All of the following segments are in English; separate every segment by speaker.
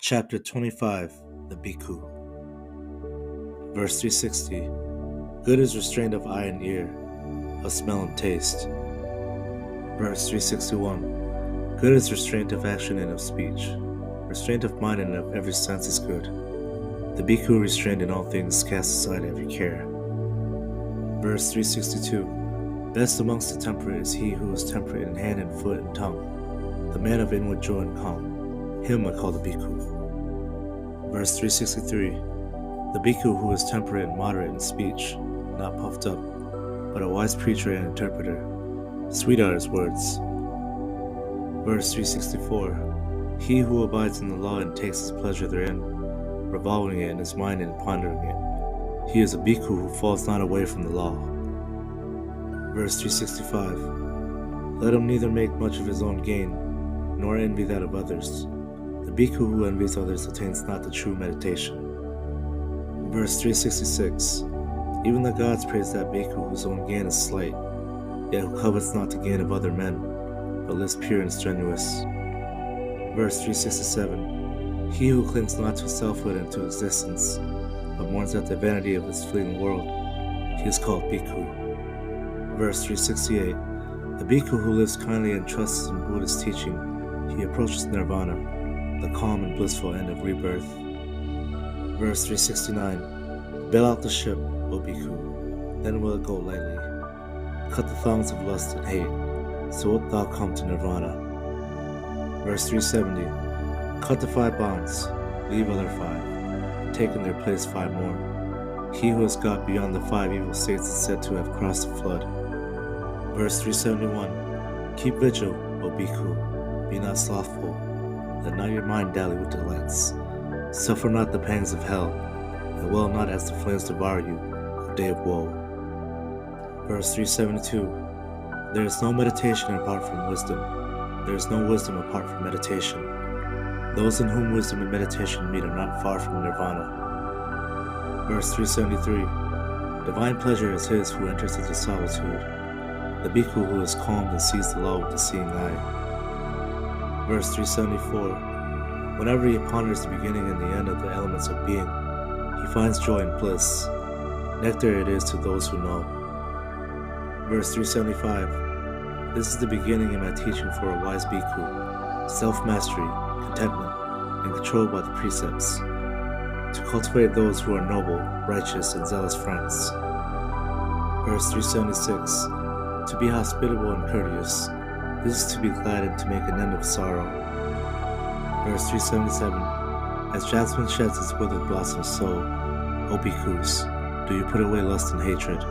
Speaker 1: Chapter 25, the Bhikkhu. Verse 360. Good is restraint of eye and ear, of smell and taste. Verse 361. Good is restraint of action and of speech. Restraint of mind and of every sense is good. The Bhikkhu restrained in all things casts aside every care. Verse 362. Best amongst the temperate is he who is temperate in hand and foot and tongue, the man of inward joy and calm. Him I call the Bhikkhu. Verse 363. The Bhikkhu who is temperate and moderate in speech, not puffed up, but a wise preacher and interpreter. Sweet are his words. Verse 364. He who abides in the law and takes his pleasure therein, revolving it in his mind and pondering it. He is a Bhikkhu who falls not away from the law. Verse 365. Let him neither make much of his own gain, nor envy that of others. The Bhikkhu who envies others attains not the true meditation. Verse 366. Even the gods praise that Bhikkhu whose own gain is slight, yet who covets not the gain of other men, but lives pure and strenuous. Verse 367. He who clings not to selfhood and to existence, but mourns at the vanity of this fleeting world, he is called Bhikkhu. Verse 368. The Bhikkhu who lives kindly and trusts in Buddha's teaching, he approaches nirvana, the calm and blissful end of rebirth. Verse 369. Bail out the ship, O Bhikkhu, then will it go lightly. Cut the thongs of lust and hate, so wilt thou come to nirvana. Verse 370. Cut the 5 bonds, leave other 5, and take in their place 5 more. He who has got beyond the 5 evil states is said to have crossed the flood. Verse 371. Keep vigil, O Bhikkhu, be not slothful, let not your mind dally with delights. Suffer not the pangs of hell, and well not as the flames devour you, O day of woe. Verse 372. There is no meditation apart from wisdom. There is no wisdom apart from meditation. Those in whom wisdom and meditation meet are not far from nirvana. Verse 373. Divine pleasure is his who enters into solitude, the Bhikkhu who is calmed and sees the law with the seeing eye. Verse 374. Whenever he ponders the beginning and the end of the elements of being, he finds joy and bliss. Nectar it is to those who know. Verse 375. This is the beginning in my teaching for a wise Bhikkhu, self-mastery, contentment, and control by the precepts, to cultivate those who are noble, righteous, and zealous friends. Verse 376. To be hospitable and courteous, this is to be glad and to make an end of sorrow. Verse 377. As jasmine sheds its withered blossom so, O Bhikkhus, do you put away lust and hatred.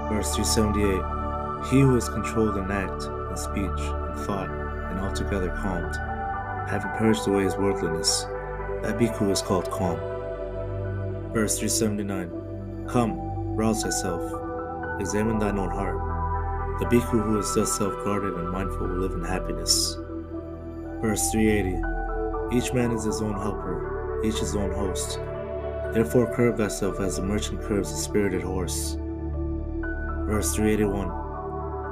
Speaker 1: Verse 378. He who is controlled in act, in speech, in thought, and altogether calmed, having purged away his worldliness, that Bhikkhu is called calm. Verse 379. Come, rouse thyself, examine thine own heart. The Bhikkhu who is thus self-guarded and mindful will live in happiness. Verse 380. Each man is his own helper, each his own host. Therefore curb thyself as the merchant curbs a spirited horse. Verse 381.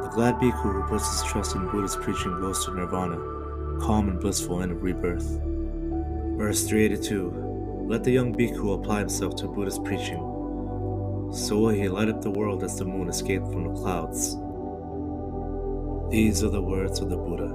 Speaker 1: The glad Bhikkhu who puts his trust in Buddha's preaching goes to nirvana, calm and blissful end of rebirth. Verse 382. Let the young Bhikkhu apply himself to Buddha's preaching, so will he light up the world as the moon escaped from the clouds. These are the words of the Buddha.